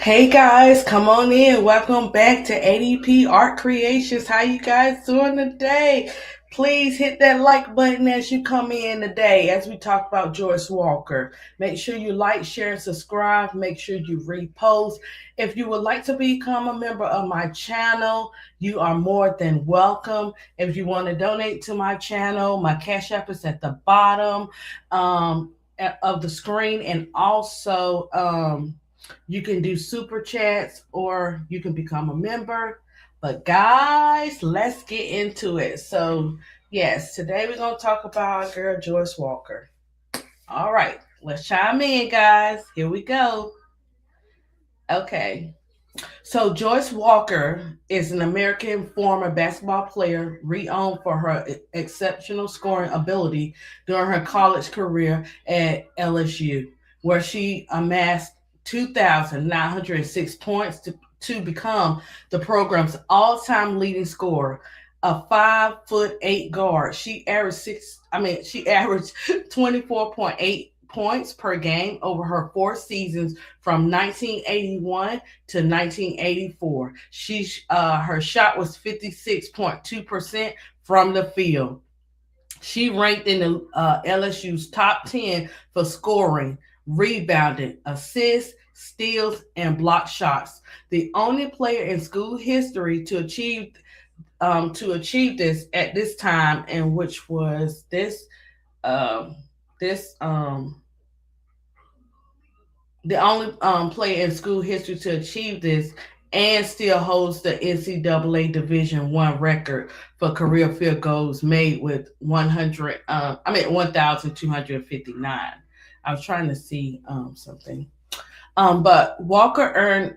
Hey guys, come on in. Welcome back to ADP Art Creations. How you guys doing today? Please hit that like button as you come in today as we talk about Joyce Walker. Make sure you like, share, and subscribe. Make sure you repost. If you would like to become a member of my channel, you are more than welcome. If you want to donate to my channel, my Cash App is at the bottom of the screen, and also you can do super chats or you can become a member. But guys, let's get into it. So, yes, today we're going to talk about our girl Joyce Walker. All right, let's chime in, guys. Here we go. Okay. So, Joyce Walker is an American former basketball player renowned for her exceptional scoring ability during her college career at LSU, where she amassed 2,906 points to become the program's all-time leading scorer. A 5'8" guard, she averaged 24.8 points per game over her 4 seasons from 1981 to 1984. Her shot was 56.2% from the field. She ranked in the LSU's top 10 for scoring, rebounding, assists, steals, and block shots. The only player in school history to achieve this at this time, and which was this the only player in school history to achieve this, and still holds the NCAA Division One record for career field goals made with 1,259. I was trying to see something. But Walker earned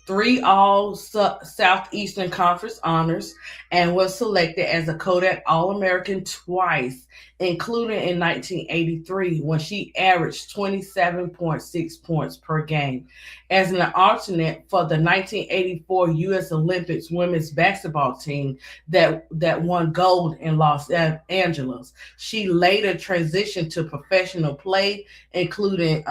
three All Southeastern Conference honors and was selected as a Kodak All American twice, including in 1983 when she averaged 27.6 points per game. As an alternate for the 1984 U.S. Olympics women's basketball team that won gold in Los Angeles, she later transitioned to professional play, including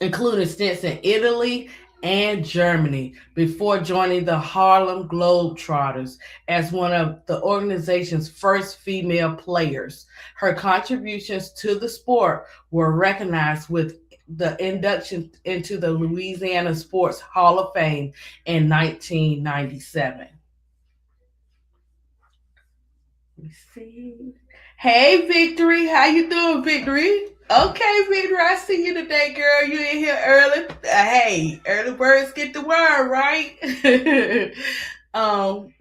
stints in Italy and Germany before joining the Harlem Globetrotters as one of the organization's first female players. Her contributions to the sport were recognized with the induction into the Louisiana Sports Hall of Fame in 1997. Let me see. Hey, Victory. How you doing, Victory? Okay, Victory. I see you today, girl. You in here early. Hey, early birds get the worm, right?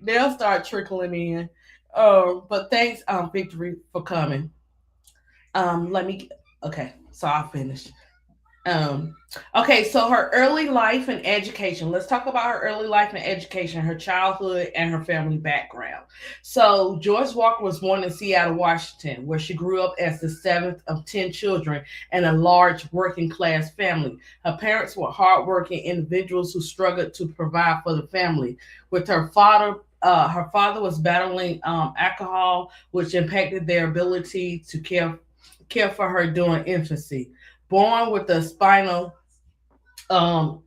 They'll start trickling in. But thanks, Victory, for coming. Let me. Okay, so I'll finish. Um, okay, so her early life and education. Let's talk about her early life and education, her childhood, and her family background. So, Joyce Walker was born in Seattle, Washington, where she grew up as the seventh of 10 children in a large working class family. Her parents were hardworking individuals who struggled to provide for the family. With her father was battling alcohol, which impacted their ability to care for her during infancy. Born with a um,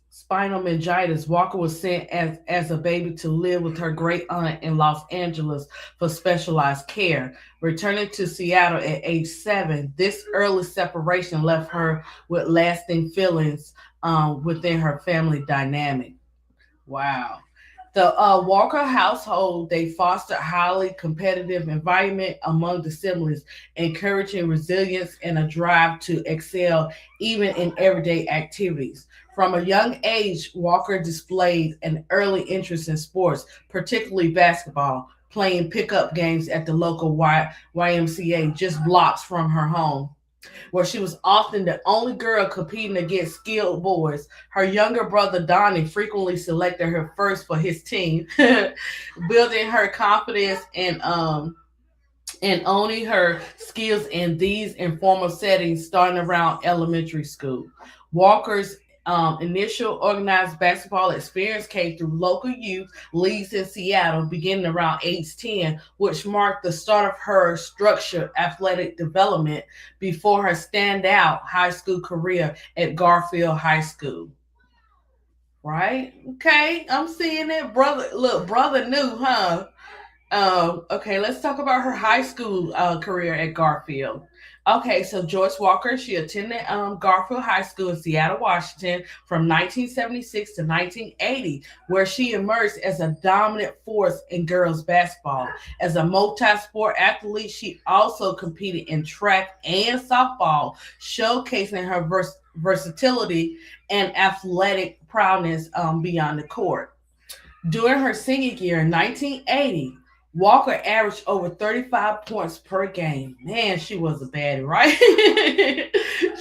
spinal meningitis, Walker was sent as a baby to live with her great aunt in Los Angeles for specialized care. Returning to Seattle at age 7, this early separation left her with lasting feelings within her family dynamic. Wow. The Walker household, they fostered a highly competitive environment among the siblings, encouraging resilience and a drive to excel even in everyday activities. From a young age, Walker displayed an early interest in sports, particularly basketball, playing pickup games at the local YMCA just blocks from her home, where she was often the only girl competing against skilled boys. Her younger brother Donnie frequently selected her first for his team, building her confidence and owning her skills in these informal settings starting around elementary school. Walker's Initial organized basketball experience came through local youth leagues in Seattle beginning around age 10, which marked the start of her structured athletic development before her standout high school career at Garfield High School. Right? Okay, I'm seeing it. Brother, look, brother knew, huh? Okay, let's talk about her high school career at Garfield. Okay, so Joyce Walker, she attended Garfield High School in Seattle, Washington from 1976 to 1980, where she emerged as a dominant force in girls basketball. As a multi-sport athlete, she also competed in track and softball, showcasing her versatility and athletic prowess beyond the court. During her senior year in 1980, Walker averaged over 35 points per game. Man, she was a baddie, right?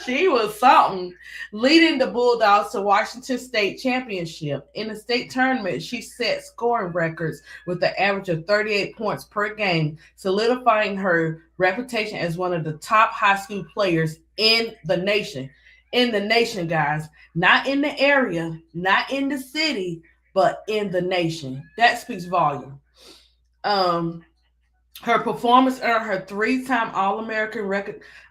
She was something. Leading the Bulldogs to Washington State Championship. In the state tournament, she set scoring records with an average of 38 points per game, solidifying her reputation as one of the top high school players in the nation. In the nation, guys. Not in the area, not in the city, but in the nation. That speaks volume. Um, Her performance earned her three-time All-American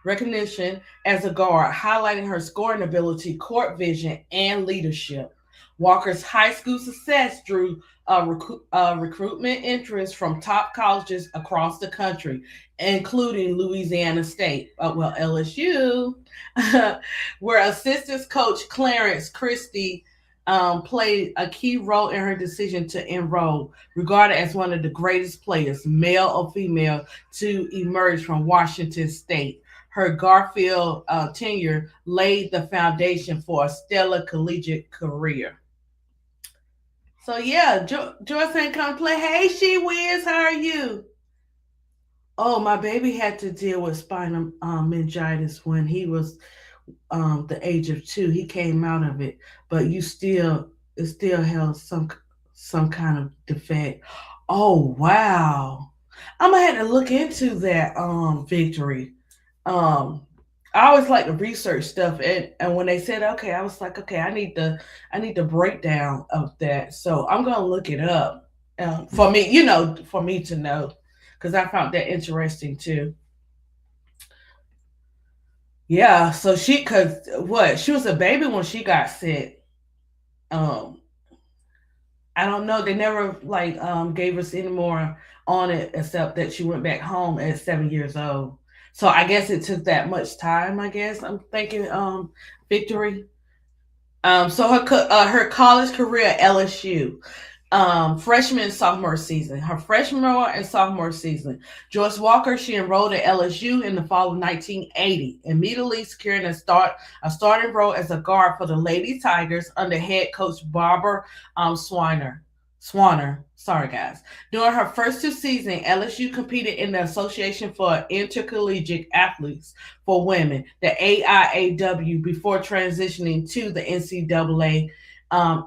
recognition as a guard, highlighting her scoring ability, court vision, and leadership. Walker's high school success drew recruitment interest from top colleges across the country, including Louisiana State, LSU, where assistant coach Clarence Christie played a key role in her decision to enroll, regarded as one of the greatest players, male or female, to emerge from Washington State. Her Garfield tenure laid the foundation for a stellar collegiate career. So yeah, Joyce ain't come play. Hey, She Wiz, how are you? Oh, my baby had to deal with spinal meningitis when he was the age of 2. He came out of it, but it still held some kind of defect. Oh wow. I'm gonna have to look into that victory. Um I always like to research stuff, and when they said okay, I was like, okay, I need the breakdown of that. So I'm gonna look it up for me, for me to know, because I found that interesting too. Yeah, so cause what, she was a baby when she got sick. Um, I don't know. They never like gave us any more on it except that she went back home at 7 years old. So I guess it took that much time. I guess I'm thinking victory. So her college career at LSU, freshman and sophomore season. Her freshman and sophomore season, Joyce Walker, she enrolled at LSU in the fall of 1980, immediately securing a starting role as a guard for the Lady Tigers under head coach Barbara Swiner. Swanner. Sorry, guys. During her first 2 seasons, LSU competed in the Association for Intercollegiate Athletes for Women, the AIAW, before transitioning to the NCAA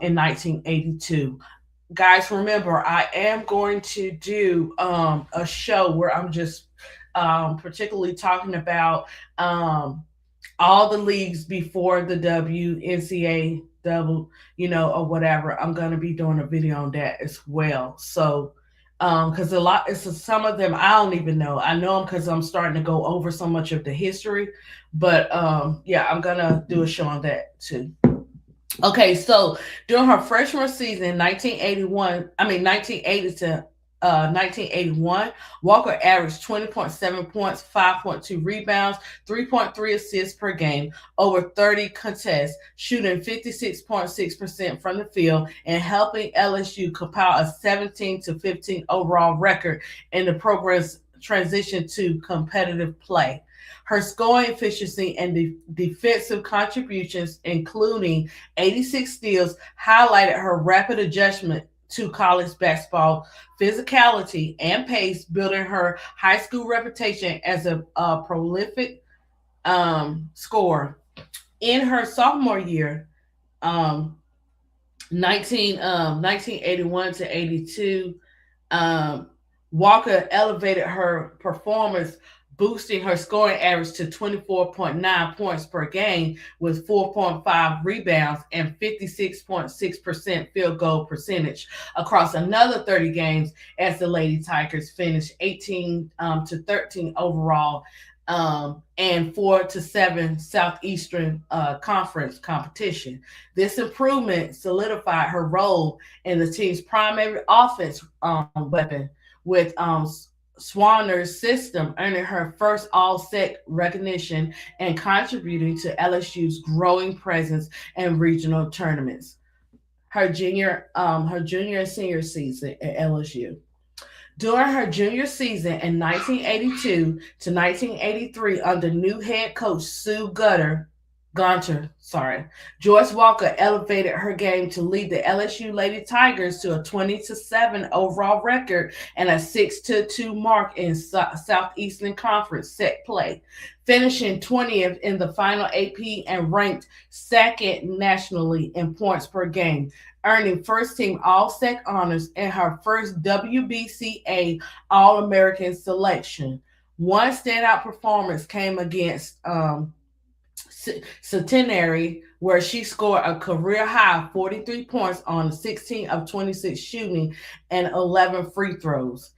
in 1982. Guys, remember, I am going to do a show where I'm just particularly talking about all the leagues before the WNCA double, or whatever. I'm gonna be doing a video on that as well. So, because some of them I don't even know. I know them because I'm starting to go over so much of the history. But yeah, I'm gonna do a show on that too. Okay, so during her freshman season, 1980 to 1981, Walker averaged 20.7 points, 5.2 rebounds, 3.3 assists per game, over 30 contests, shooting 56.6% from the field, and helping LSU compile a 17-15 overall record in the program's transition to competitive play. Her scoring efficiency and defensive contributions, including 86 steals, highlighted her rapid adjustment to college basketball physicality and pace, building her high school reputation as a prolific scorer. In her sophomore year, um, 1981 to 82, um, Walker elevated her performance boosting her scoring average to 24.9 points per game with 4.5 rebounds and 56.6% field goal percentage across another 30 games as the Lady Tigers finished 18 to 13 overall and 4-7 Southeastern Conference competition. This improvement solidified her role in the team's primary offense weapon, with Swanner's system earning her first All-Sec recognition and contributing to LSU's growing presence in regional tournaments. Her junior and senior season at LSU. During her junior season in 1982 to 1983 under new head coach Sue Gunter, Joyce Walker elevated her game to lead the LSU Lady Tigers to a 20-7 overall record and a 6-2 mark in Southeastern Conference set play, finishing 20th in the final AP and ranked second nationally in points per game, earning first team All-Sec honors and her first WBCA All-American selection. One standout performance came against Centenary, where she scored a career high 43 points on 16 of 26 shooting and 11 free throws.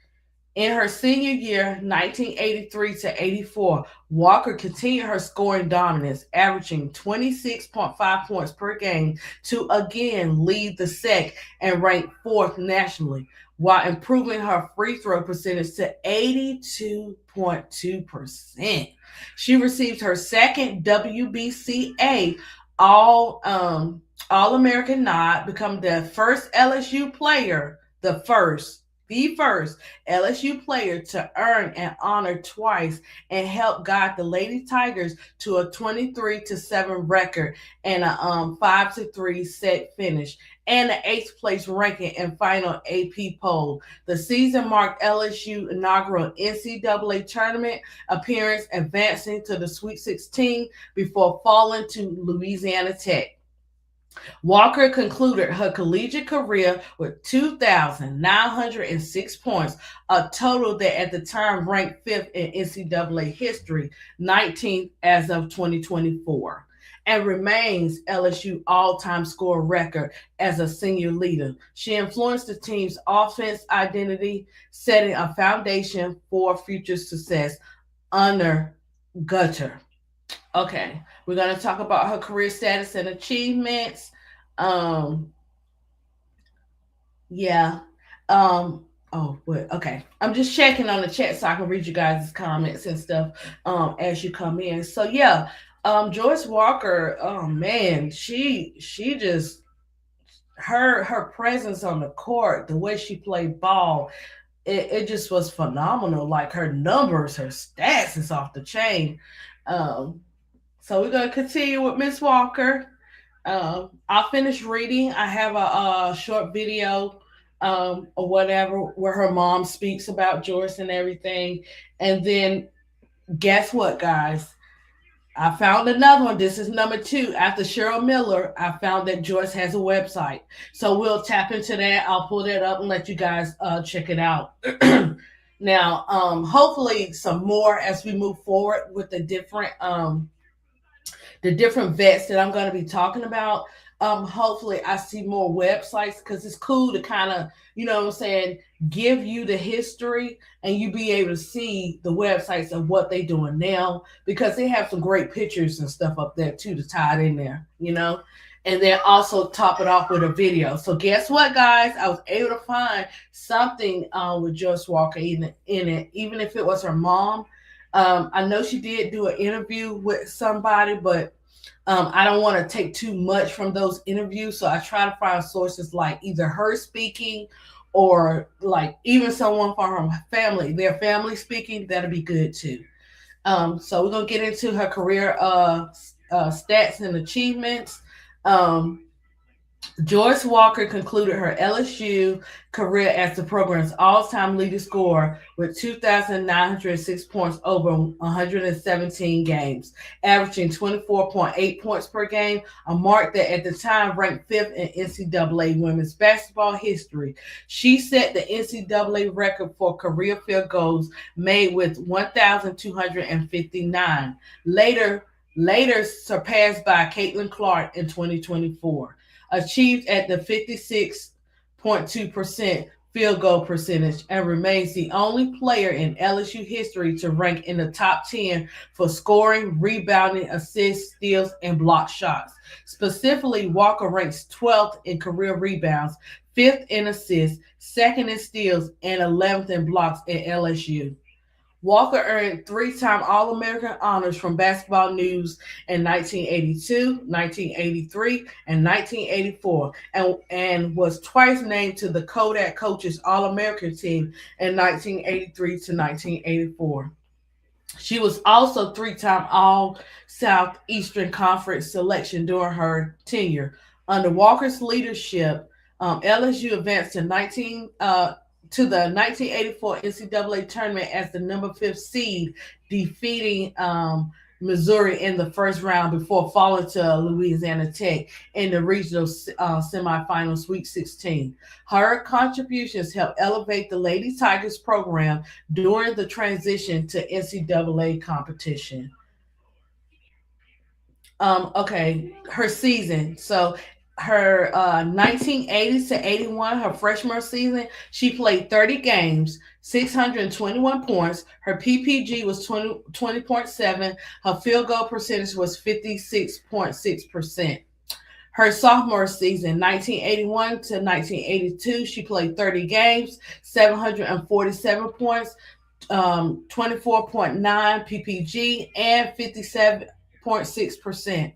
In her senior year, 1983 to 84, Walker continued her scoring dominance, averaging 26.5 points per game to again lead the SEC and rank fourth nationally, while improving her free throw percentage to 82.2%. She received her second WBCA All American nod, becoming the first LSU player, the first LSU player to earn an honor twice and help guide the Lady Tigers to a 23-7 record and a 5-3 set finish and an 8th place ranking in final AP poll. The season marked LSU inaugural NCAA tournament appearance, advancing to the Sweet 16 before falling to Louisiana Tech. Walker concluded her collegiate career with 2,906 points, a total that at the time ranked fifth in NCAA history, 19th as of 2024, and remains LSU all-time score record as a senior leader. She influenced the team's offense identity, setting a foundation for future success under Gutter. Okay, we're going to talk about her career status and achievements. Um, yeah. Okay. I'm just checking on the chat so I can read you guys' comments and stuff as you come in. So yeah, Joyce Walker, oh man, she just her presence on the court, the way she played ball, it just was phenomenal. Like her numbers, her stats is off the chain. So we're gonna continue with Miss Walker. I'll finish reading. I have a short video or whatever where her mom speaks about Joyce and everything. And then guess what, guys? I found another one. This is number 2. After Cheryl Miller, I found that Joyce has a website. So we'll tap into that. I'll pull that up and let you guys check it out. Now, hopefully some more as we move forward with the different vets that I'm going to be talking about. Hopefully I see more websites because it's cool to kind of, you know what I'm saying, give you the history and you be able to see the websites of what they're doing now, because they have some great pictures and stuff up there too to tie it in there, you know, and then also top it off with a video. So guess what, guys? I was able to find something with Joyce Walker in it, even if it was her mom. I know she did do an interview with somebody, but I don't want to take too much from those interviews. So I try to find sources like either her speaking or like even someone from her family, their family speaking. That'll be good too. So we're going to get into her career stats and achievements. Joyce Walker concluded her LSU career as the program's all-time leading scorer with 2,906 points over 117 games, averaging 24.8 points per game, a mark that at the time ranked fifth in NCAA women's basketball history. She set the NCAA record for career field goals made with 1,259, later surpassed by Caitlin Clark in 2024, achieved at the 56.2% field goal percentage, and remains the only player in LSU history to rank in the top 10 for scoring, rebounding, assists, steals, and block shots. Specifically, Walker ranks 12th in career rebounds, 5th in assists, 2nd in steals, and 11th in blocks at LSU. Walker earned three-time All-American honors from Basketball News in 1982, 1983, and 1984, and was twice named to the Kodak Coaches All-American team in 1983 to 1984. She was also three-time All Southeastern Conference selection during her tenure. Under Walker's leadership, LSU advanced to the 1984 NCAA tournament as the number fifth seed, defeating Missouri in the first round before falling to Louisiana Tech in the regional semifinal Sweet 16. Her contributions helped elevate the Lady Tigers program during the transition to NCAA competition. Okay, her season. So her 1980 to 81, her freshman season, she played 30 games, 621 points. Her PPG was 20.7. Her field goal percentage was 56.6%. Her sophomore season, 1981 to 1982, she played 30 games, 747 points, 24.9 PPG, and 57.6%.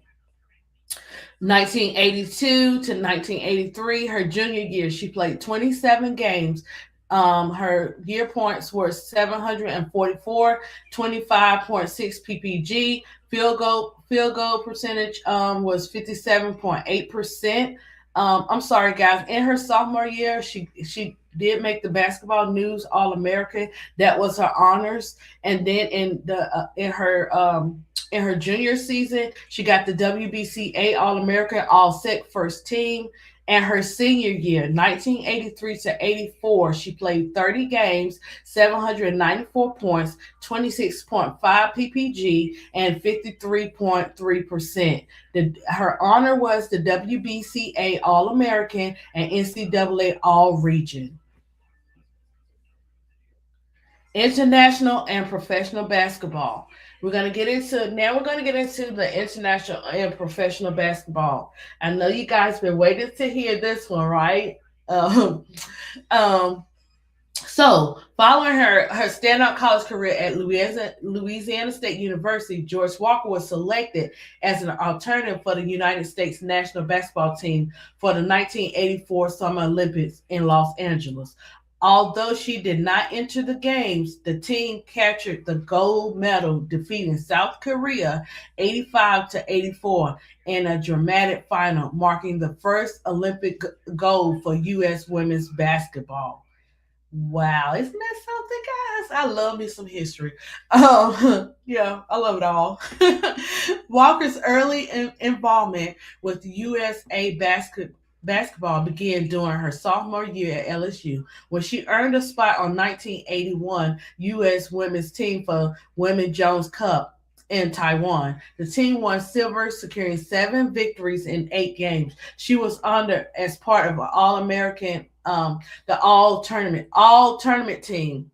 1982 to 1983, her junior year, she played 27 games. Her year points were 744, 25.6 PPG. Field goal percentage was 57.8%. I'm sorry, guys. In her sophomore year, she did make the Basketball News All American. That was her honors. And then in her junior season, she got the WBCA All American All Sec First Team. And her senior year, 1983 to 84, she played 30 games, 794 points, 26.5 PPG, and 53.3%. Her honor was the WBCA All American and NCAA All Region. International and professional basketball. We're going to get into the international and professional basketball. I know you guys been waiting to hear this one, right? Um, um, following her standout college career at Louisiana State University, Joyce Walker was selected as an alternative for the United States national basketball team for the 1984 Summer Olympics in Los Angeles. Although she did not enter the games, the team captured the gold medal, defeating South Korea 85 to 84 in a dramatic final, marking the first Olympic gold for U.S. women's basketball. Wow, isn't that something, guys? I love me some history. Yeah, I love it all. Walker's early involvement with USA basketball began during her sophomore year at LSU, when she earned a spot on 1981 U.S. women's team for Women Jones Cup in Taiwan. The team won silver, securing 7 victories in 8 games. She was honored as part of an All-American, the all tournament team.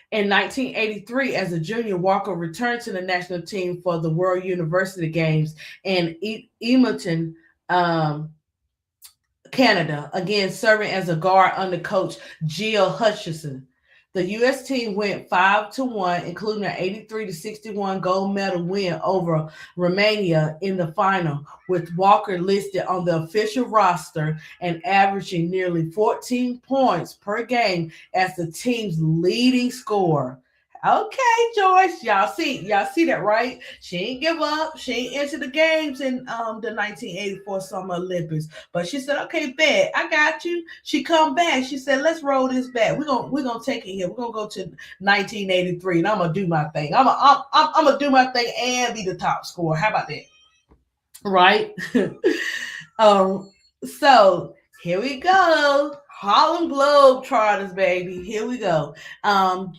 In 1983, as a junior, Walker returned to the national team for the World University Games in Edmonton, Canada, again serving as a guard under coach Jill Hutchison. The U.S. team went 5-1, including an 83 to 61 gold medal win over Romania in the final, with Walker listed on the official roster and averaging nearly 14 points per game as the team's leading scorer. Okay, Joyce. Y'all see that, right? She ain't give up. She ain't entered the games in the 1984 Summer Olympics. But she said, okay, bet, I got you. She come back. She said, let's roll this back. We're gonna take it here. We're gonna go to 1983 and I'm gonna do my thing. I'm gonna do my thing and be the top scorer. How about that? Right? um, so here we go. Harlem Globetrotters, baby. Here we go.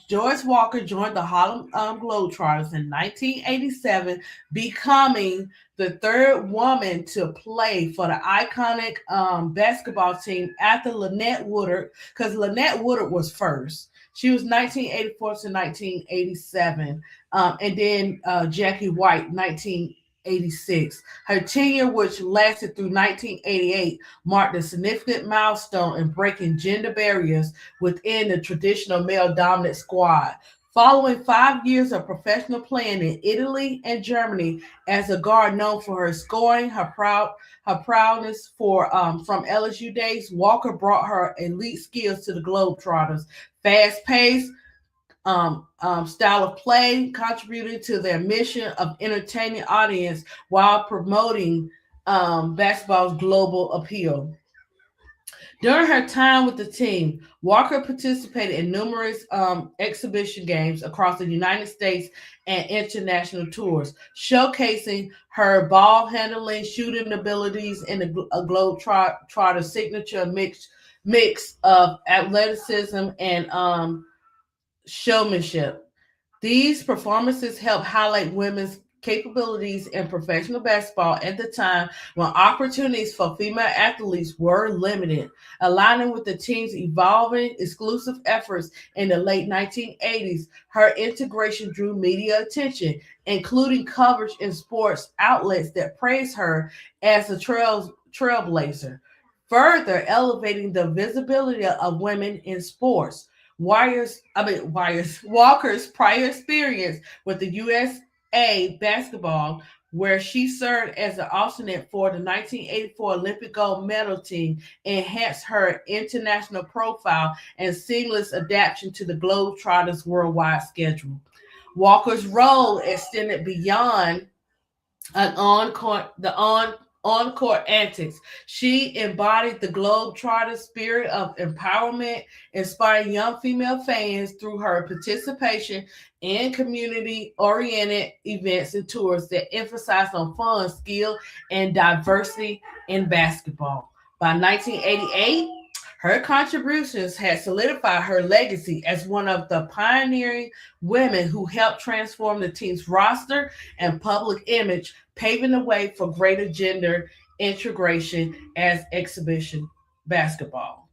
Joyce Walker joined the Harlem Globetrotters in 1987, becoming the third woman to play for the iconic basketball team after Lynette Woodard, because Lynette Woodard was first. She was 1984 to 1987, and then Jackie White, 1986. Her tenure, which lasted through 1988, marked a significant milestone in breaking gender barriers within the traditional male dominant squad. Following 5 years of professional playing in Italy and Germany as a guard known for her scoring, her proudness for from LSU days, Walker brought her elite skills to the Globetrotters. Fast paced, style of play, contributing to their mission of entertaining audience while promoting basketball's global appeal. During her time with the team, Walker participated in numerous exhibition games across the United States and international tours, showcasing her ball handling, shooting abilities, and a Globetrotter signature mix of athleticism and showmanship. These performances help highlight women's capabilities in professional basketball at the time when opportunities for female athletes were limited, aligning with the team's evolving exclusive efforts in the late 1980s. Her integration drew media attention, including coverage in sports outlets that praised her as a trailblazer, further elevating the visibility of women in sports. Walker's prior experience with the USA basketball, where she served as an alternate for the 1984 Olympic gold medal team, enhanced her international profile and seamless adaptation to the Globetrotters' worldwide schedule. Walker's role extended beyond an on-court antics. She embodied the Globetrotter spirit of empowerment, inspiring young female fans through her participation in community-oriented events and tours that emphasize on fun, skill, and diversity in basketball. By 1988, her contributions had solidified her legacy as one of the pioneering women who helped transform the team's roster and public image, paving the way for greater gender integration as exhibition basketball.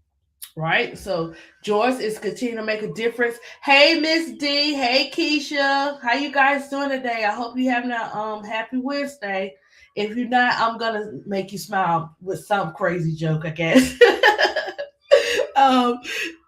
Right? So Joyce is continuing to make a difference. Hey Miss D, hey Keisha. How you guys doing today? I hope you having a happy Wednesday. If you're not, I'm gonna make you smile with some crazy joke, I guess. um,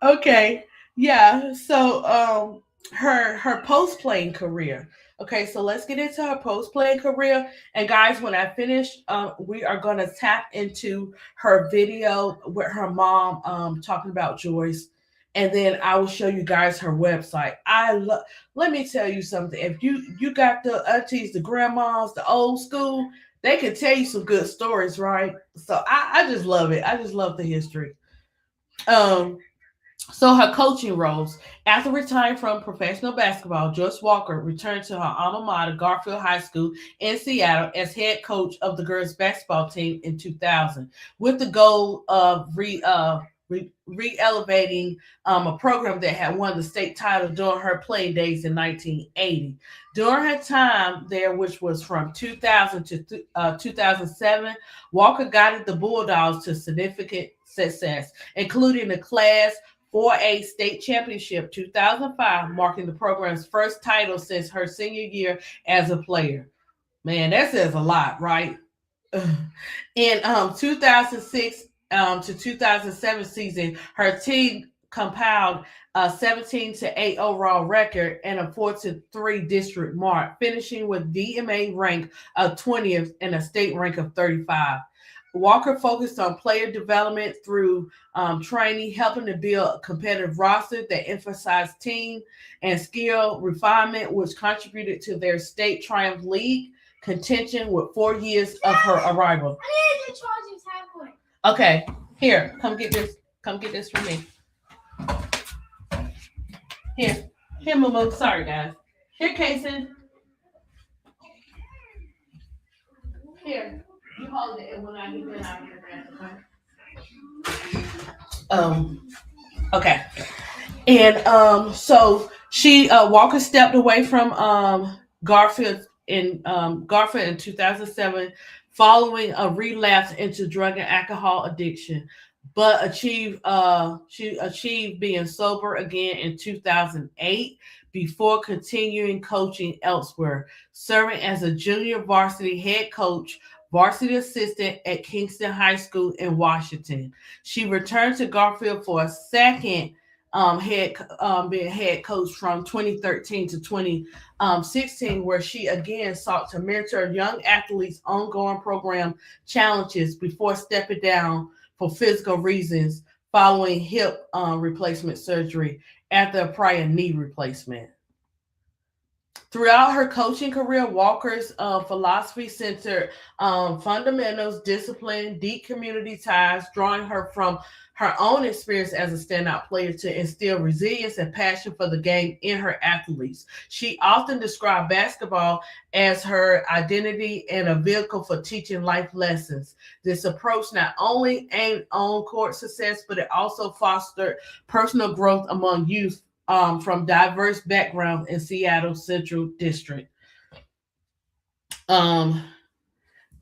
okay, yeah. So her post playing career. Okay, so let's get into her post playing career. And guys, when I finish, we are gonna tap into her video with her mom talking about Joyce. And then I will show you guys her website. I love. Let me tell you something. If you got the aunties, the grandmas, the old school, they can tell you some good stories, right? So I just love it. I just love the history. Um, so her coaching roles. After retiring from professional basketball, Joyce Walker returned to her alma mater, Garfield High School in Seattle, as head coach of the girls basketball team in 2000, with the goal of re-elevating a program that had won the state title during her playing days in 1980. During her time there, which was from 2000 to 2007, Walker guided the Bulldogs to significant success, including the Class 4A state championship 2005, marking the program's first title since her senior year as a player. Man, that says a lot, right? In 2006 to 2007 season, her team compiled a 17 to 8 overall record and a 4 to 3 district mark, finishing with DMA rank of 20th and a state rank of 35. Walker focused on player development through training, helping to build a competitive roster that emphasized team and skill refinement, which contributed to their state triumph league contention with 4 years of her arrival. Okay, here, come get this. Come get this from me. Here, Moo. Sorry, guys. Here, Casey. Here, you hold it, and when I get done, I'll get it back. Okay. Okay. And so she Walker stepped away from Garfield in 2007 following a relapse into drug and alcohol addiction, but she achieved being sober again in 2008 before continuing coaching elsewhere, serving as a junior varsity head coach, varsity assistant at Kingston High School in Washington. She returned to Garfield for a second being head coach from 2013 to 2016, where she again sought to mentor young athletes' ongoing program challenges before stepping down for physical reasons following hip replacement surgery after a prior knee replacement. Throughout her coaching career, Walker's philosophy centered fundamentals, discipline, deep community ties, drawing her from her own experience as a standout player to instill resilience and passion for the game in her athletes. She often described basketball as her identity and a vehicle for teaching life lessons. This approach not only aimed on court success, but it also fostered personal growth among youth from diverse backgrounds in Seattle Central District. Um,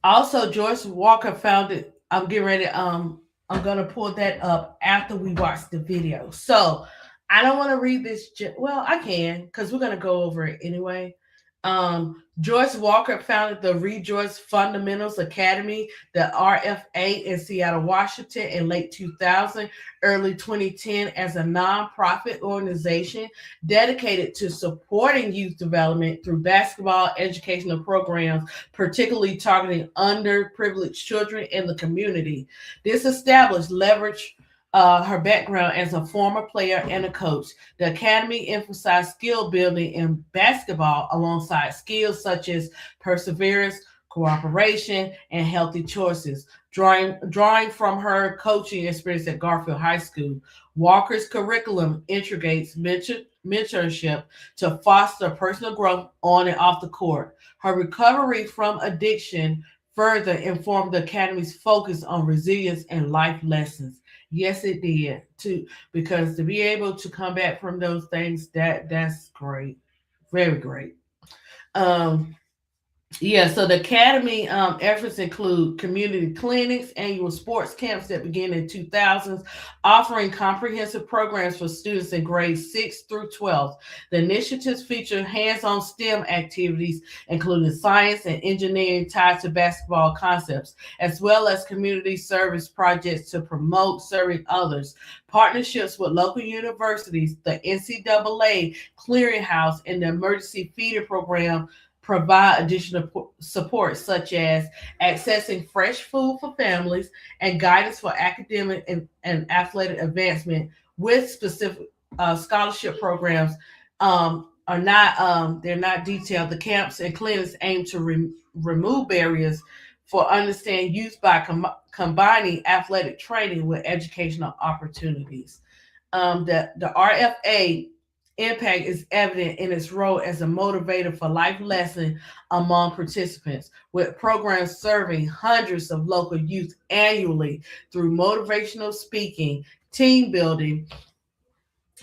Also, Joyce Walker founded. I'm getting ready. I'm gonna pull that up after we watch the video. So I don't want to read this. Well, I can because we're gonna go over it anyway. Joyce Walker founded the Rejoice Fundamentals Academy, the RFA in Seattle, Washington in late 2000, early 2010 as a nonprofit organization dedicated to supporting youth development through basketball educational programs, particularly targeting underprivileged children in the community. This established leverage her background as a former player and a coach. The academy emphasized skill building in basketball alongside skills such as perseverance, cooperation, and healthy choices. Drawing from her coaching experience at Garfield High School, Walker's curriculum integrates mentorship to foster personal growth on and off the court. Her recovery from addiction further informed the academy's focus on resilience and life lessons. Yes, it did too, because to be able to come back from those things, that's great, very great. Um, yeah, so the academy efforts include community clinics, annual sports camps that begin in 2000s, offering comprehensive programs for students in grades 6 through 12. The initiatives feature hands-on STEM activities, including science and engineering tied to basketball concepts, as well as community service projects to promote serving others. Partnerships with local universities, the NCAA Clearinghouse, and the Emergency Feeder Program provide additional support, such as accessing fresh food for families and guidance for academic and athletic advancement with specific scholarship programs. Are not they're not detailed. The camps and clinics aim to remove barriers for understanding youth by combining athletic training with educational opportunities. The RFA impact is evident in its role as a motivator for life lesson among participants, with programs serving hundreds of local youth annually through motivational speaking, team building,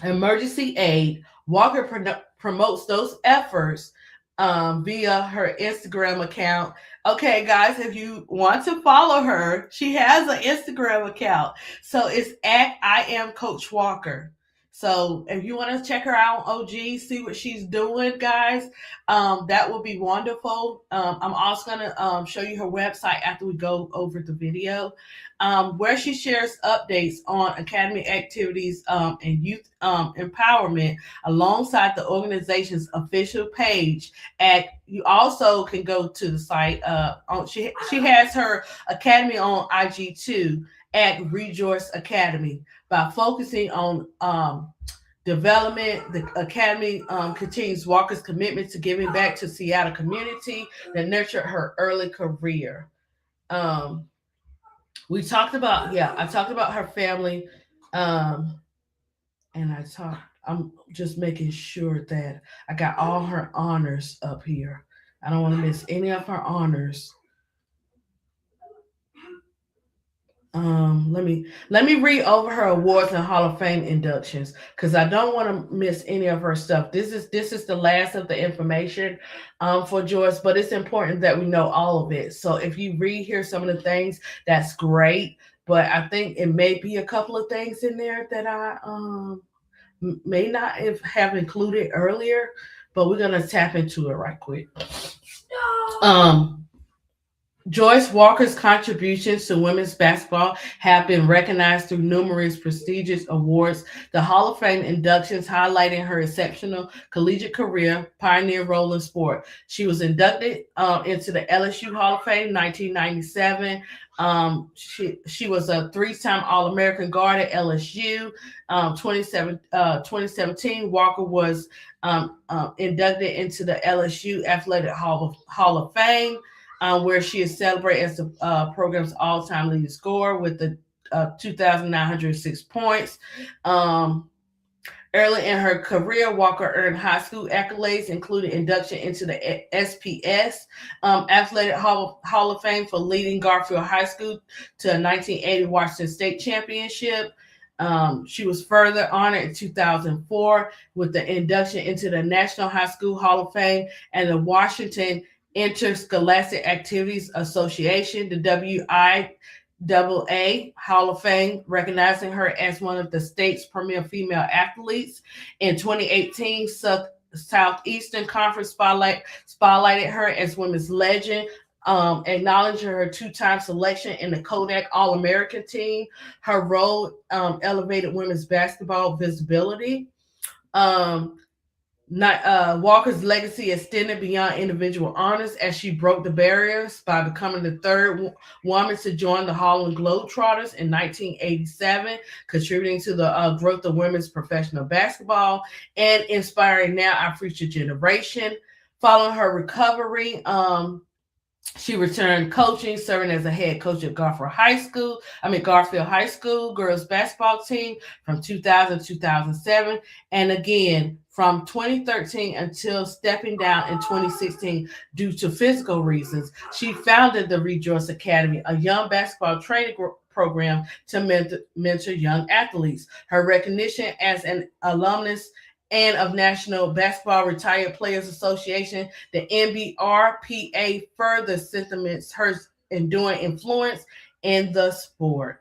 emergency aid. Walker promotes those efforts via her Instagram account. Okay, guys, if you want to follow her, she has an Instagram account. So it's at I am Coach Walker. So if you want to check her out on OG, see what she's doing, guys, that would be wonderful. I'm also going to show you her website after we go over the video, where she shares updates on academy activities and youth empowerment alongside the organization's official page. And you also can go to the site. She has her academy on IG too, at Rejoice Academy. By focusing on development, the Academy continues Walker's commitment to giving back to Seattle community that nurtured her early career. Um, I talked about her family, um, and I'm just making sure that I got all her honors up here. I don't want to miss any of her honors. Let me read over her awards and Hall of Fame inductions because I don't want to miss any of her stuff. This is the last of the information for Joyce, but it's important that we know all of it. So if you read here some of the things, that's great. But I think it may be a couple of things in there that I may not have included earlier, but we're gonna tap into it right quick. Um, Joyce Walker's contributions to women's basketball have been recognized through numerous prestigious awards. The Hall of Fame inductions highlighting her exceptional collegiate career, pioneer role in sport. She was inducted into the LSU Hall of Fame in 1997. She was a three-time All-American guard at LSU. 2017, Walker was inducted into the LSU Athletic Hall of Fame, where she is celebrated as the program's all-time leading scorer with the 2,906 points. Early in her career, Walker earned high school accolades, including induction into the SPS Athletic Hall of Fame for leading Garfield High School to a 1980 Washington State Championship. She was further honored in 2004 with the induction into the National High School Hall of Fame and the Washington Interscholastic Activities Association, the WIAA Hall of Fame, recognizing her as one of the state's premier female athletes. In 2018, Southeastern Conference spotlighted her as women's legend, acknowledging her two-time selection in the Kodak All-American team. Her role elevated women's basketball visibility. Walker's legacy extended beyond individual honors as she broke the barriers by becoming the third woman to join the Harlem Globetrotters in 1987, contributing to the growth of women's professional basketball and inspiring now our future generation. Following her recovery, she returned coaching, serving as a head coach at Garfield High School girls basketball team from 2000 to 2007, and again from 2013 until stepping down in 2016 due to physical reasons. She founded the Rejoice Academy, a young basketball training program to mentor young athletes. Her recognition as an alumnus and of National Basketball Retired Players Association, the NBRPA, further cements her enduring influence in the sport.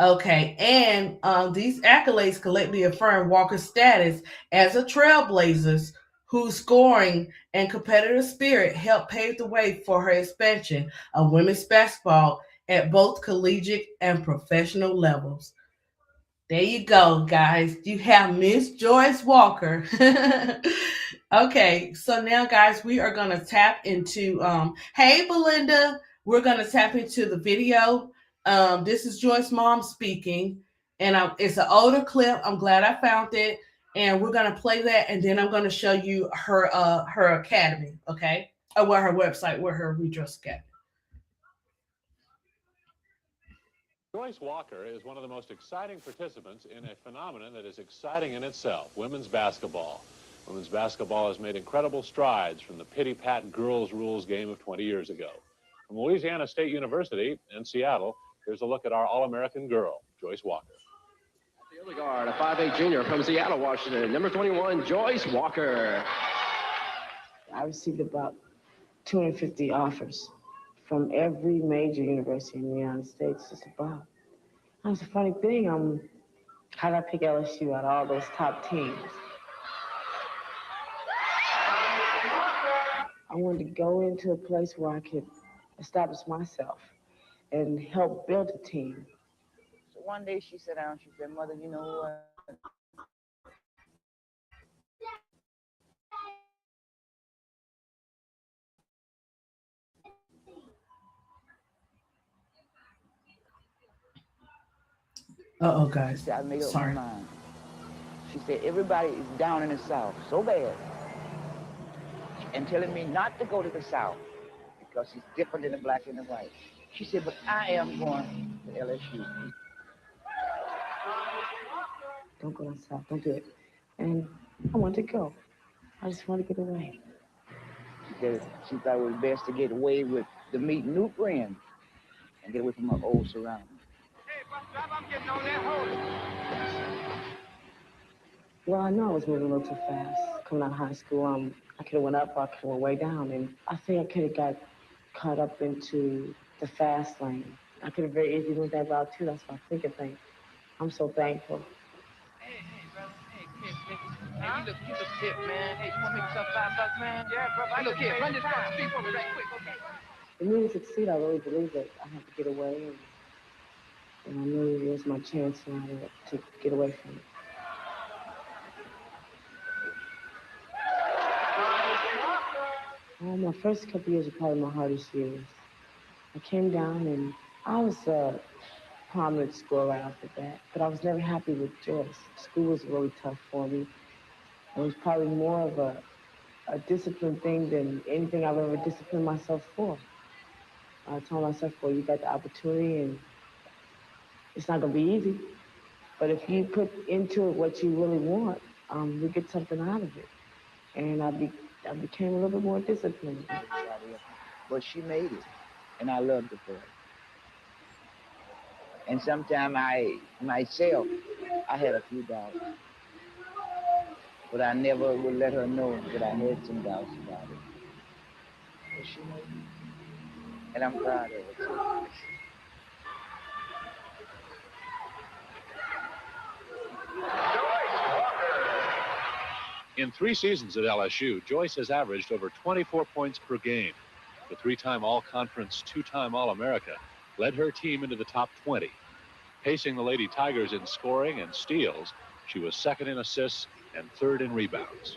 Okay, and these accolades collectively affirm Walker's status as a trailblazer whose scoring and competitive spirit helped pave the way for her expansion of women's basketball at both collegiate and professional levels. There you go, guys. You have Miss Joyce Walker. Okay, so now, guys, we are going to tap into, hey, Belinda, we're going to tap into the video. This is Joyce's mom speaking, and it's an older clip. I'm glad I found it, and we're going to play that, and then I'm going to show you her academy, okay? Or her website, her Redress Academy. Joyce Walker is one of the most exciting participants in a phenomenon that is exciting in itself, women's basketball. Women's basketball has made incredible strides from the pity-pat girls' rules game of 20 years ago. From Louisiana State University in Seattle, here's a look at our All-American girl, Joyce Walker. The other guard, a 5'8 junior from Seattle, Washington, number 21, Joyce Walker. I received about 250 offers from every major university in the United States, just about. That's the funny thing. How did I pick LSU out of all those top teams? I wanted to go into a place where I could establish myself and help build a team. So one day she sat down, she said, Mother, you know what? Uh-oh, She guys. said, I made up my Sorry. mind. She said, everybody is down in the South so bad and telling me not to go to the South because it's different than the black and the white. She said, but I am going to LSU. Don't go to the South, don't do it. And I wanted to go. I just wanted to get away. She thought it was best to get away with to meet new friends and get away from her old surroundings. Hey, bus driver, I'm getting on that hole. Well, I know I was moving a little too fast. Coming out of high school, I could have went up or I could have went way down. And I think I could have got caught up into the fast lane. I could have very easily went that route too. That's what I think of things. I'm so thankful. Hey, brother. Hey, come here, nigga. Hey, you look tip, man. Hey, you want to make yourself $5, man? Yeah, brother. Hey, look here, run this cross street for me right quick, okay? For me to succeed, I really believe that I had to get away. And I knew it was my chance now to get away from it. My first couple years were probably my hardest years. I came down and I was a prominent scorer right off the bat, but I was never happy with Joyce. School was really tough for me. It was probably more of a discipline thing than anything I've ever disciplined myself for. I told myself, well, you got the opportunity and it's not gonna be easy, but if you put into it what you really want, you get something out of it. And I became a little bit more disciplined. But she made it, and I loved her for it. And sometimes myself, I had a few doubts. But I never would let her know that I had some doubts about it. But she made it. And I'm proud of her too. In 3 seasons at LSU, Joyce has averaged over 24 points per game. The 3-time All-Conference, 2-time All-America led her team into the top 20. Pacing the Lady Tigers in scoring and steals, she was second in assists and third in rebounds.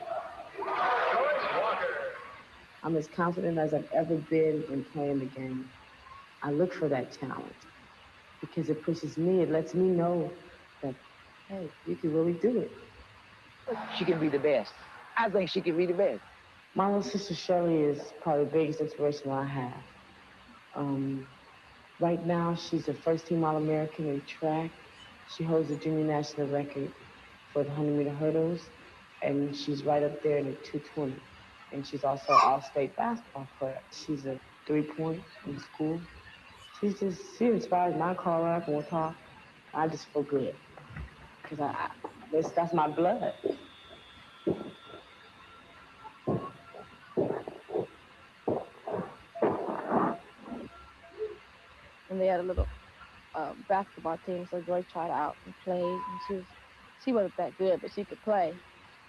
I'm as confident as I've ever been in playing the game. I look for that challenge because it pushes me. It lets me know that, hey, you can really do it. She can be the best. I think she can be the best. My little sister Shirley is probably the biggest inspiration I have. Right now, she's a first-team All-American in track. She holds the junior national record for the 100-meter hurdles, and she's right up there in the 220. And she's also an all-state basketball player. She's a three-point in school. She inspires me. I call her up and we'll talk. I just feel good because that's my blood. And they had a little basketball team, so Joyce tried out and played. And she wasn't that good, but she could play.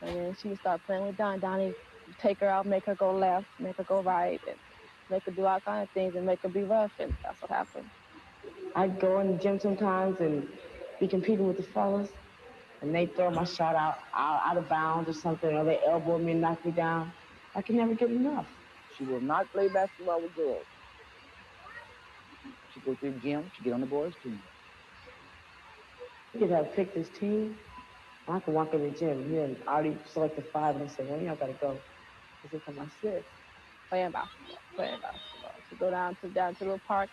And then she would start playing with Donnie. Donnie would take her out, make her go left, make her go right, and make her do all kinds of things and make her be rough, and that's what happened. I'd go in the gym sometimes and be competing with the fellas, and they throw my shot out of bounds or something, or they elbow me and knock me down. I can never get enough. She will not play basketball with girls. She go to the gym, she get on the boys' team. You could have picked this team. I could walk in the gym, already selected 5, and they say, well, y'all gotta go. Because they come my sis. Playing basketball. She go down to the little park,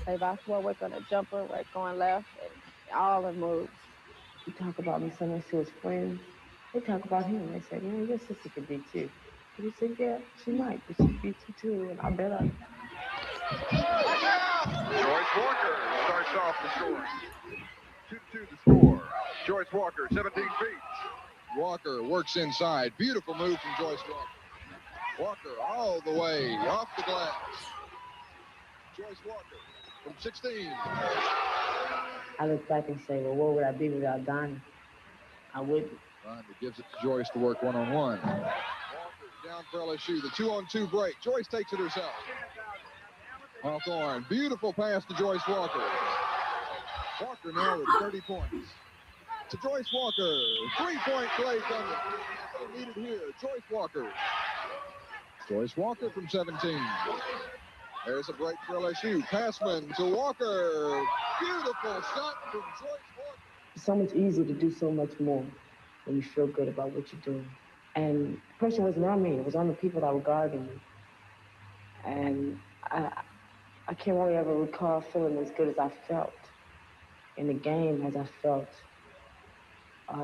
play basketball, work on a jumper, work going left, and all the moves. You talk about me so much to his friends. They talk about him. They say, man, your sister could beat you. And he said, yeah, she might, but she beat you too, and I bet I. Joyce Walker starts off the score. 2-2 the score. Joyce Walker, 17 feet. Walker works inside. Beautiful move from Joyce Walker. Walker all the way off the glass. Joyce Walker from 16. I look back and say, well, what would I be without Donnie? I wouldn't. Rhonda gives it to Joyce to work one-on-one. Walker down for LSU. The 2-on-2 break. Joyce takes it herself. Hawthorne, beautiful pass to Joyce Walker. Walker now with 30 points. To Joyce Walker. 3-point play coming. Needed here. Joyce Walker. Joyce Walker from 17. There's a break for LSU. Passman to Walker. Beautiful shot from Joyce Walker. It's so much easier to do so much more when you feel good about what you're doing. And the pressure wasn't on me. It was on the people that were guarding me. And I can't really ever recall feeling as good as I felt in the game as I felt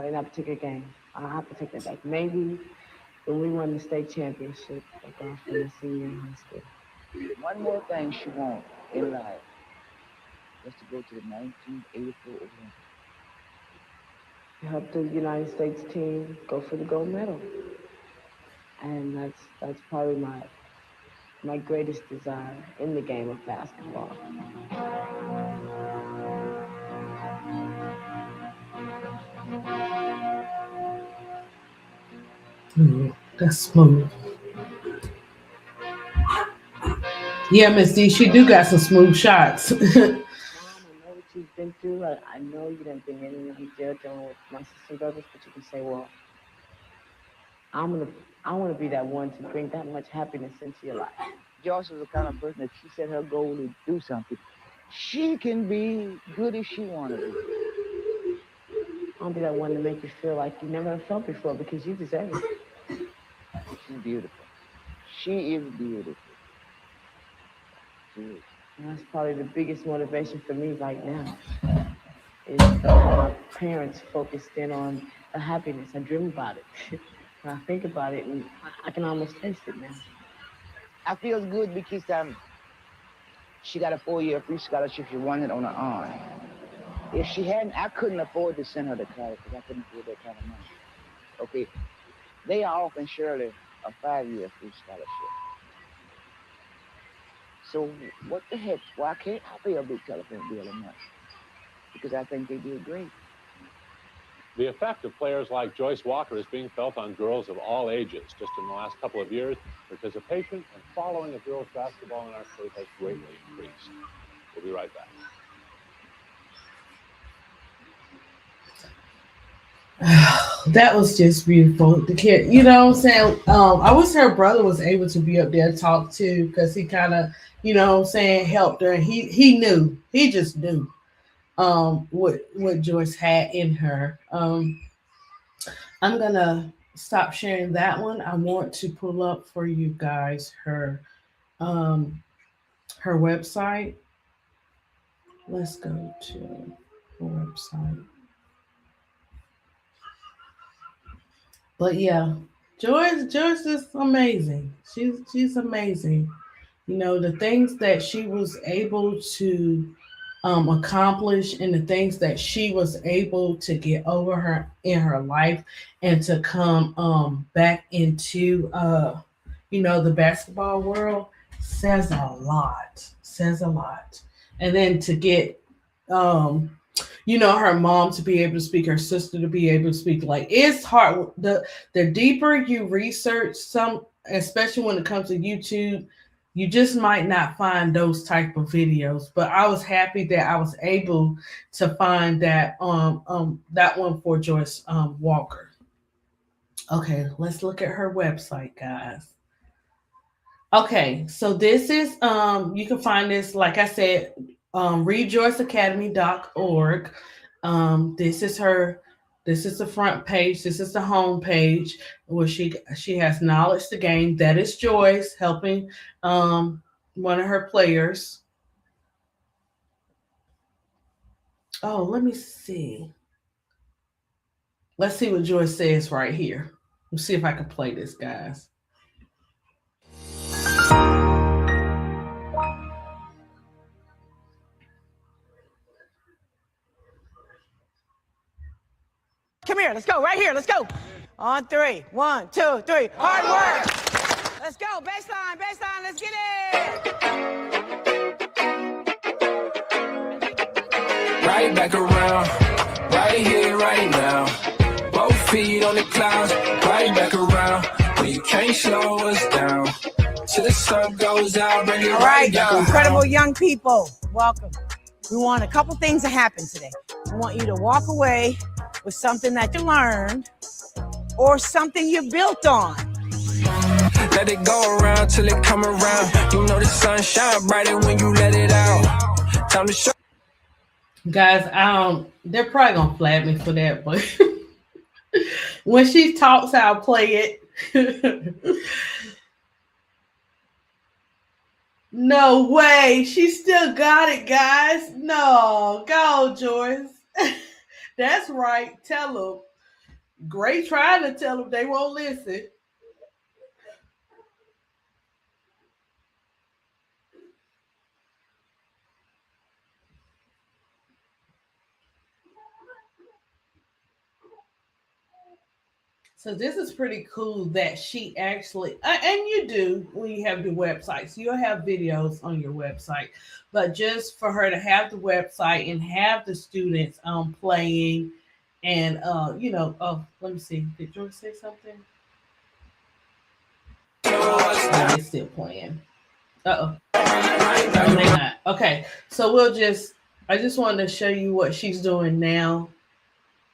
in that particular game. I have to take that back. Maybe when we won the state championship, like our my senior in high school. One more thing she wants in life was to go to the 1984 Olympics. Help the United States team go for the gold medal. And that's probably my greatest desire in the game of basketball. That's smooth. Yeah, Miss D, she do got some smooth shots. Mom, I know what you've been through. I know you done been in and jail dealing with my sister and brothers, but you can say, well, I want to be that one to bring that much happiness into your life. Joyce was the kind of person that she set her goal to do something. She can be good as she wants to be. I'll be that one to make you feel like you never felt before because you deserve it. She's beautiful. She is beautiful. She is. And that's probably the biggest motivation for me right now. Is how my parents focused in on the happiness. I dream about it. When I think about it, and I can almost taste it now. I feel good because she got a 4-year free scholarship. She won it on her own. If she hadn't, I couldn't afford to send her to college because I couldn't afford that kind of money. Okay, they are offering Shirley a 5-year free scholarship. So what the heck? Why can't I pay a big telephone bill a month? Because I think they did great. The effect of players like Joyce Walker is being felt on girls of all ages. Just in the last couple of years, participation and following of girls basketball in our state has greatly increased. We'll be right back. That was just beautiful. The kid, you know what I'm saying? I wish her brother was able to be up there and talk too, because he kind of, you know what I'm saying, helped her. He knew. He just knew what Joyce had in her. I'm gonna stop sharing that one. I want to pull up for you guys her website. Let's go to her website. But yeah, Joyce is amazing. She's amazing. You know, the things that she was able to accomplish and the things that she was able to get over her in her life and to come back into the basketball world says a lot. And then to get her mom to be able to speak, her sister to be able to speak, like, it's hard. The deeper you research some, especially when it comes to YouTube, you just might not find those type of videos. But I was happy that I was able to find that that one for Joyce Walker. Okay, let's look at her website, guys. Okay, so this is you can find this, like I said, readjoyceacademy.org. This is the front page. This is the home page where she has knowledge to gain. That is Joyce helping one of her players. Oh, let me see. Let's see what Joyce says right here. Let's see if I can play this, guys. Come here, let's go, right here, let's go. On 3, 1, 2, 3, hard work. Let's go, baseline, let's get it. Right back around, right here, right now. feet on the clouds, right back around. When you can't slow us down. Till the sun goes out, bring it All right right, down. incredible young people, welcome. We want a couple things to happen today. We want you to walk away with something that you learned or something you built on. Let it go around till it come around. You know the sun shine brighter when you let it out. Time to show. Guys, they're probably gonna flag me for that, but when she talks, I'll play it. No way. She still got it, guys. No. Go, Joyce. That's right. Tell them. Great trying to tell them they won't listen. So this is pretty cool that she actually, and you do when you have your websites, you'll have videos on your website, but just for her to have the website and have the students playing and oh, let me see, did George say something? Oh, it's still playing. Uh-oh. No, they not. Okay, so I just wanted to show you what she's doing now.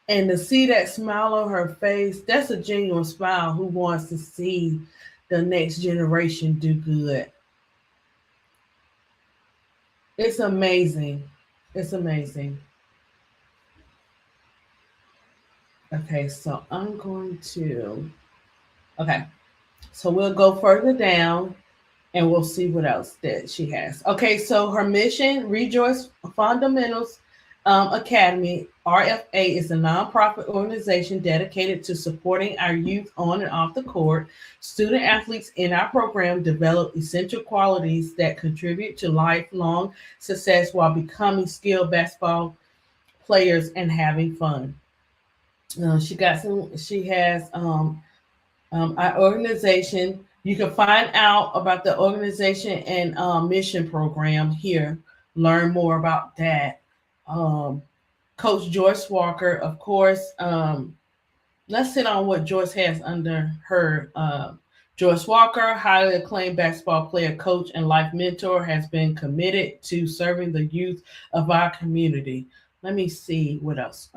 And to see that smile on her face, that's a genuine smile who wants to see the next generation do good. It's amazing. It's amazing. Okay, so so we'll go further down and we'll see what else that she has. Okay, so her mission, Rejoice Fundamentals Academy, RFA, is a nonprofit organization dedicated to supporting our youth on and off the court. Student athletes in our program develop essential qualities that contribute to lifelong success while becoming skilled basketball players and having fun. She has our organization. You can find out about the organization and mission program here. Learn more about that. Coach Joyce Walker, of course. Let's sit on what Joyce has under her. Joyce Walker, highly acclaimed basketball player, coach, and life mentor, has been committed to serving the youth of our community. Let me see what else.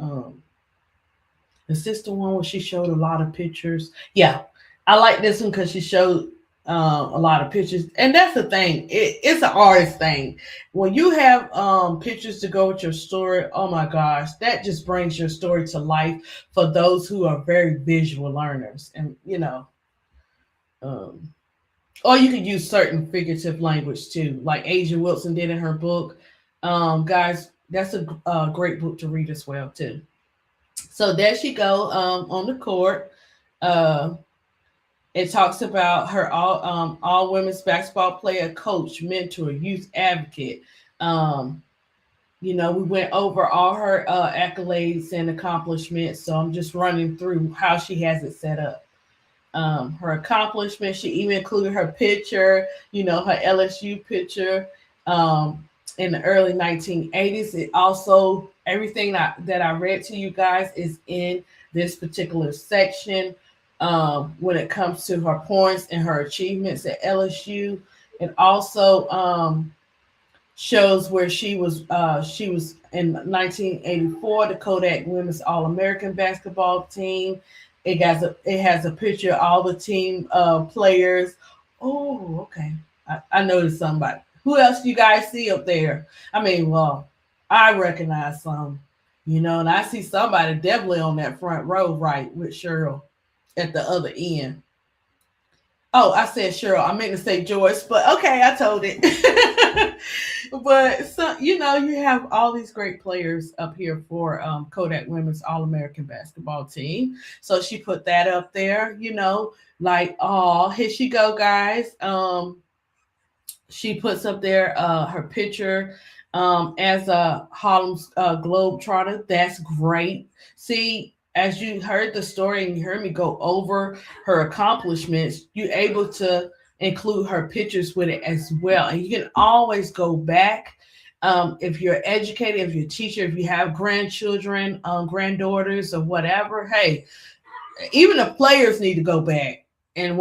Is this the one where she showed a lot of pictures? Yeah, I like this one because she showed a lot of pictures, and that's the thing. It's an artist thing. When you have pictures to go with your story, oh my gosh, that just brings your story to life for those who are very visual learners, and or you could use certain figurative language too, like Asia Wilson did in her book. Guys, that's a great book to read as well too. So there she go on the court. It talks about her all women's basketball player, coach, mentor, youth advocate. We went over all her accolades and accomplishments. So I'm just running through how she has it set up. Her accomplishments, she even included her picture, her LSU picture in the early 1980s. It also, everything that I read to you guys is in this particular section. When it comes to her points and her achievements at LSU, it also shows where she was in 1984, the Kodak Women's All-American basketball team. It has a picture of all the team players. Oh, okay. I noticed somebody. Who else do you guys see up there? I mean, well, I recognize some, and I see somebody definitely on that front row, right, with Cheryl at the other end. Oh, I said Cheryl. I meant to say Joyce, but okay, I told it. But so you have all these great players up here for Kodak Women's All-American basketball team. So she put that up there, like, oh, here she go, guys. She puts up there her picture as a Harlem Globetrotter. That's great. See, as you heard the story and you heard me go over her accomplishments, you're able to include her pictures with it as well. And you can always go back if you're educated, if you're a teacher, if you have grandchildren, granddaughters or whatever. Hey, even the players need to go back and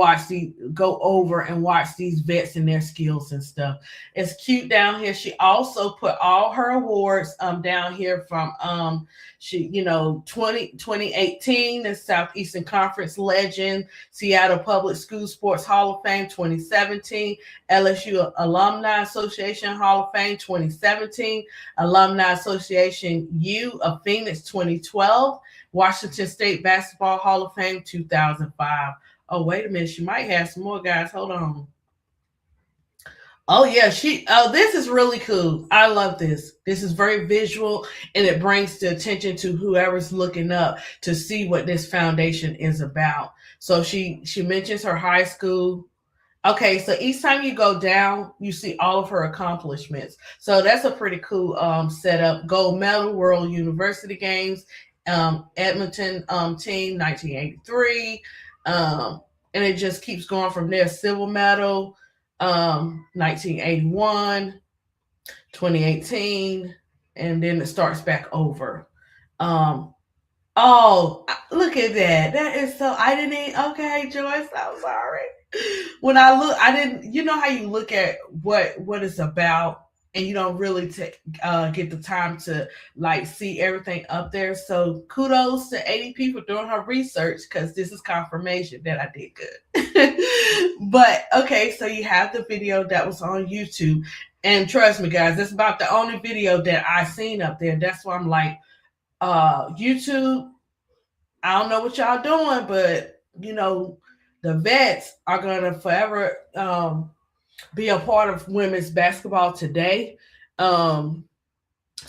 go over and watch these vets and their skills and stuff. It's cute down here. She also put all her awards down here from she 2018, the Southeastern Conference Legend, Seattle Public School Sports Hall of Fame 2017, LSU Alumni Association Hall of Fame 2017, Alumni Association U of Phoenix 2012, Washington State Basketball Hall of Fame 2005. Oh, wait a minute. She might have some more, guys. Hold on. Oh, yeah. This is really cool. I love this. This is very visual, and it brings the attention to whoever's looking up to see what this foundation is about. So she mentions her high school. Okay, so each time you go down, you see all of her accomplishments. So that's a pretty cool setup. Gold medal, World University Games, Edmonton team, 1983. And it just keeps going from there. Silver medal, 1981, 2018, and then it starts back over. Oh, look at that. That is so, I didn't, okay, Joyce, I'm sorry. When I look, I didn't, you know how you look at what it's about and you don't really get the time to like see everything up there. So kudos to ADP for doing her research, because this is confirmation that I did good. But okay, so you have the video that was on YouTube, and trust me, guys, that's about the only video that I seen up there. That's why I'm like, YouTube, I don't know what y'all doing, but the vets are gonna forever be a part of women's basketball today. So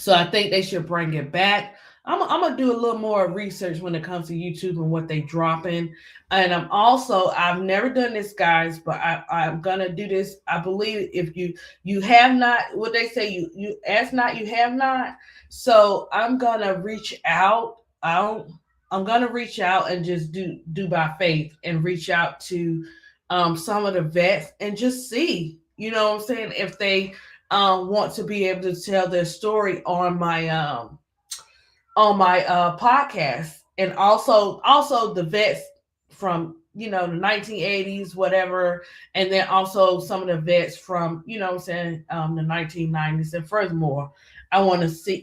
I think they should bring it back. I'm gonna do a little more research when it comes to YouTube and what they dropping. And I've never done this, guys, but I'm gonna do this. I believe if you have not, what they say, you ask not, you have not. So I'm gonna reach out. I'm gonna reach out and just do by faith and reach out to some of the vets and just see, you know what I'm saying, if they want to be able to tell their story on my podcast. And also the vets from the 1980s, whatever, and then also some of the vets from the 1990s. And furthermore, I want to see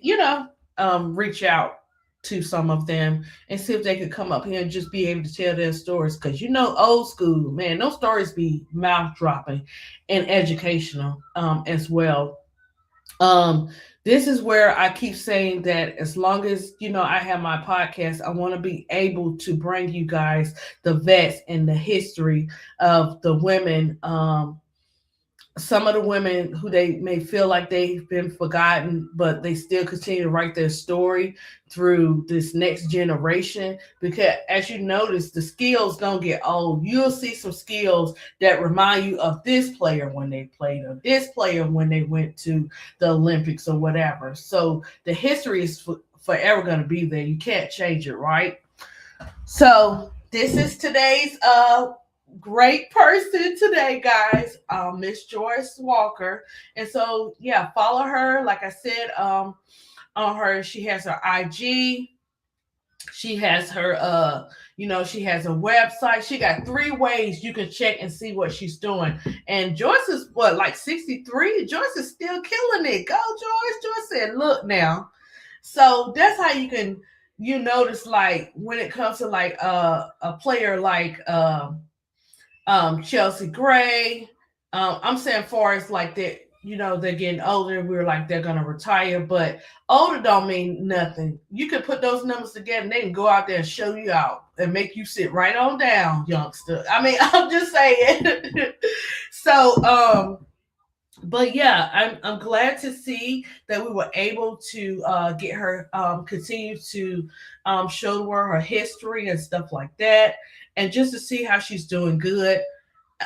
reach out to some of them and see if they could come up here and just be able to tell their stories, because old school, man, those stories be mouth dropping and educational as well. This is where I keep saying that as long as I have my podcast, I want to be able to bring you guys the vets and the history of the women, some of the women who they may feel like they've been forgotten, but they still continue to write their story through this next generation. Because as you notice, the skills don't get old. You'll see some skills that remind you of this player when they played, or this player when they went to the Olympics or whatever. So the history is forever going to be there. You can't change it, right? So this is today's great person today, guys, Miss Joyce Walker. And so yeah, follow her. Like I said, on her, she has her IG, she has her she has a website. She got 3 ways you can check and see what she's doing. And Joyce is like 63. Joyce is still killing it. Go Joyce. Joyce said, look now. So that's how you can notice, like, when it comes to like a player like Chelsea Gray. I'm saying far as like that, they're getting older. We're like, they're going to retire, but older don't mean nothing. You can put those numbers together and they can go out there and show you out and make you sit right on down, youngster. I mean, I'm just saying. So, but yeah, I'm glad to see that we were able to get her continue to show the world her history and stuff like that. And just to see how she's doing good.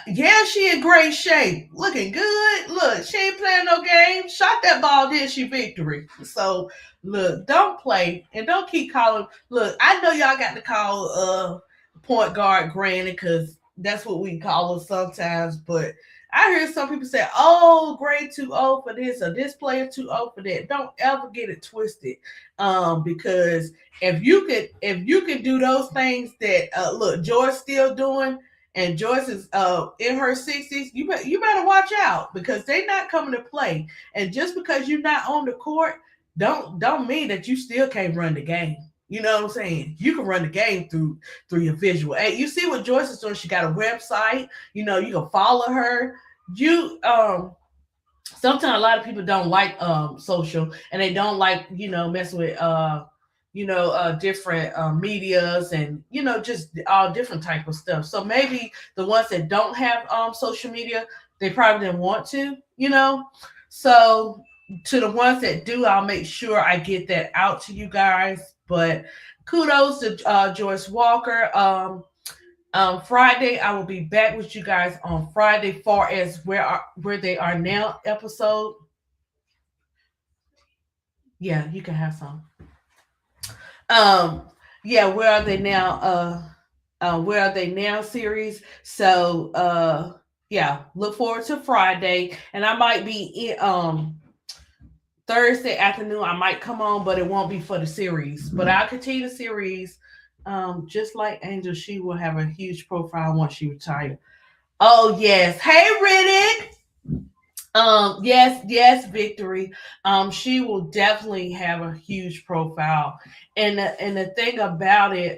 Yeah, she in great shape. Looking good. Look, she ain't playing no game. Shot that ball, did she? Victory. So, look, don't play. And don't keep calling. Look, I know y'all got to call point guard Granny, because that's what we call her sometimes. But I hear some people say, "Oh, grade too old for this," or "This player too old for that." Don't ever get it twisted, because if you could do those things that look Joy's still doing, and Joyce is in her 60s, you better watch out because they're not coming to play. And just because you're not on the court, don't mean that you still can't run the game. You know what I'm saying? You can run the game through your visual. Hey, you see what Joyce is doing? She got a website. You can follow her. You Sometimes a lot of people don't like social, and they don't like messing with different medias, and just all different type of stuff. So maybe the ones that don't have social media, they probably didn't want to. So to the ones that do, I'll make sure I get that out to you guys. But kudos to Joyce Walker. Friday, I will be back with you guys on Friday, far as where they are now episode. Yeah, you can have some. Um, yeah, where are they now? Where are they now series. So yeah, look forward to Friday, and I might be in Thursday afternoon. I might come on, but it won't be for the series. But I'll continue the series. Just like Angel, she will have a huge profile once she retires. Oh yes. Hey Riddick. Yes, Victory. She will definitely have a huge profile. And the thing about it,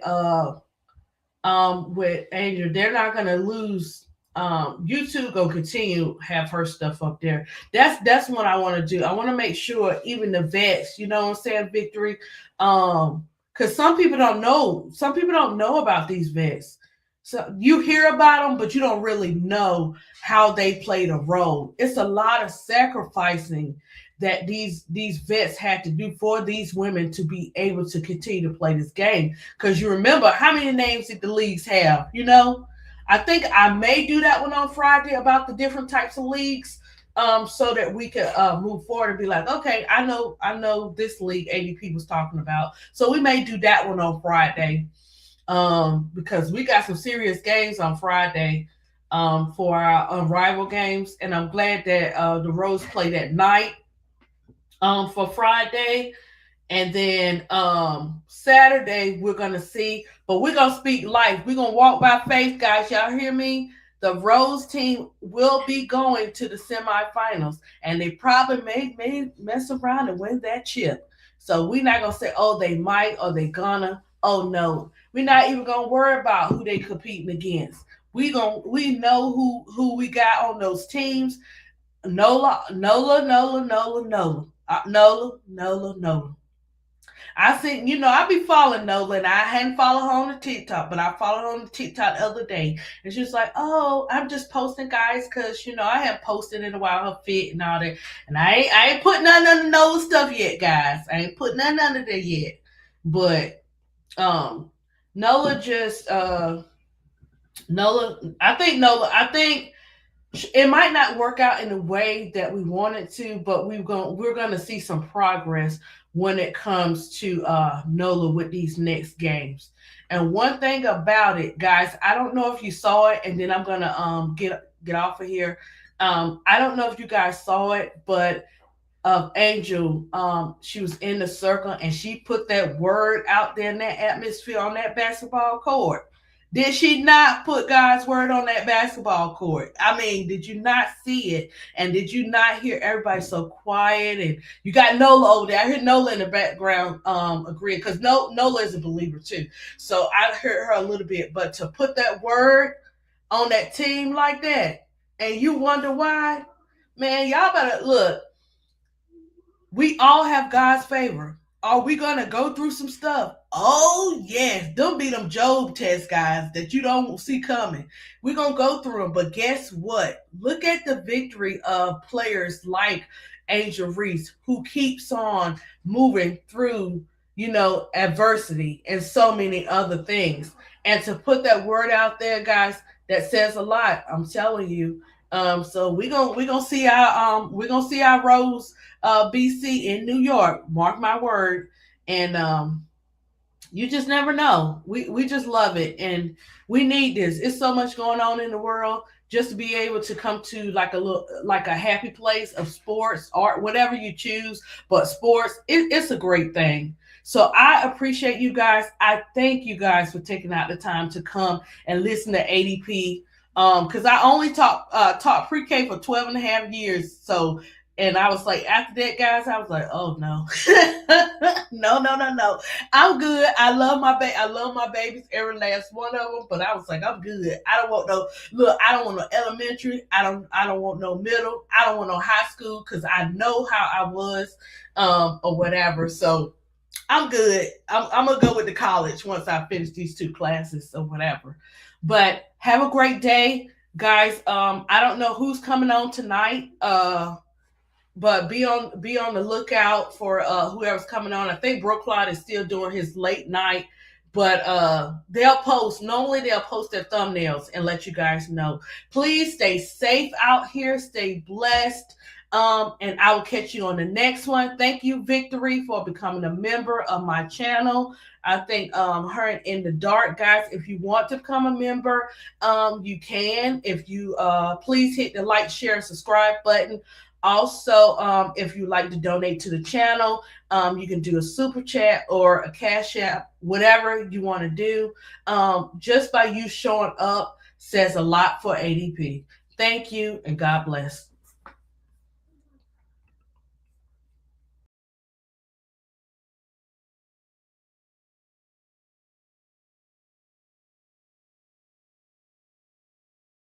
with Angel, they're not gonna lose. YouTube gonna continue have her stuff up there. That's what I want to do. I want to make sure even the vets, you know what I'm saying, Victory. Because some people don't know. Some people don't know about these vets. So you hear about them, but you don't really know how they played a role. It's a lot of sacrificing that these vets had to do for these women to be able to continue to play this game. Because you remember how many names did the leagues have? I think I may do that one on Friday about the different types of leagues, so that we could move forward and be like, okay, I know this league ADP was talking about, so we may do that one on Friday, because we got some serious games on Friday, for our rival games, and I'm glad that the Rose played at night, for Friday. And then Saturday we're gonna see, but we're gonna speak life. We're gonna walk by faith, guys. Y'all hear me? The Rose team will be going to the semifinals, and they probably may mess around and win that chip. So we're not gonna say, oh, they might or they gonna. Oh no, we're not even gonna worry about who they competing against. We know who we got on those teams. Nola. I think, I be following Nola, and I hadn't followed her on the TikTok, but I followed her on the TikTok the other day. And she was like, oh, I'm just posting, guys, because, I haven't posted in a while, her fit and all that. And I ain't put none of the Nola stuff yet, guys. I ain't put none of that yet. But Nola just, I think it might not work out in the way that we wanted to, but we're going to see some progress when it comes to Nola with these next games. And one thing about it, guys, I don't know if you saw it, and then I'm gonna get off of here. I don't know if you guys saw it, but Angel, she was in the circle and she put that word out there in that atmosphere on that basketball court. Did she not put God's word on that basketball court? I mean, did you not see it? And did you not hear everybody so quiet? And you got Nola over there. I heard Nola in the background agreeing, because Nola is a believer too. So I heard her a little bit. But to put that word on that team like that, and you wonder why, man, y'all better look. We all have God's favor. Are we gonna go through some stuff? Oh yes, them be them Job tests, guys, that you don't see coming. We're gonna go through them, but guess what? Look at the victory of players like Angel Reese, who keeps on moving through, adversity and so many other things. And to put that word out there, guys, that says a lot. I'm telling you. So we gonna see our Rose BC in New York. Mark my word. And you just never know. We just love it, and we need this. It's so much going on in the world. Just to be able to come to like a little, like a happy place of sports, art, whatever you choose, but sports, it's a great thing. So I appreciate you guys. I thank you guys for taking out the time to come and listen to ADP. Because I only taught pre-K for 12 and a half years. So, and I was like, after that, guys, I was like, oh no, no. I'm good. I love my babies, every last one of them. But I was like, I'm good. I don't want no look. I don't want no elementary. I don't want no middle. I don't want no high school because I know how I was, or whatever. So I'm good. I'm gonna go with the college once I finish these two classes or whatever. But have a great day, guys. I don't know who's coming on tonight. But be on the lookout for whoever's coming on. I think Brooklyn is still doing his late night, but they'll post. Normally they'll post their thumbnails and let you guys know. Please stay safe out here. Stay blessed. And I will catch you on the next one. Thank you, Victory, for becoming a member of my channel. I think her in the dark, guys. If you want to become a member, you can. If you please hit the like, share, and subscribe button. Also, if you like to donate to the channel, you can do a super chat or a cash app, whatever you want to do. Just by you showing up says a lot for ADP. Thank you and God bless.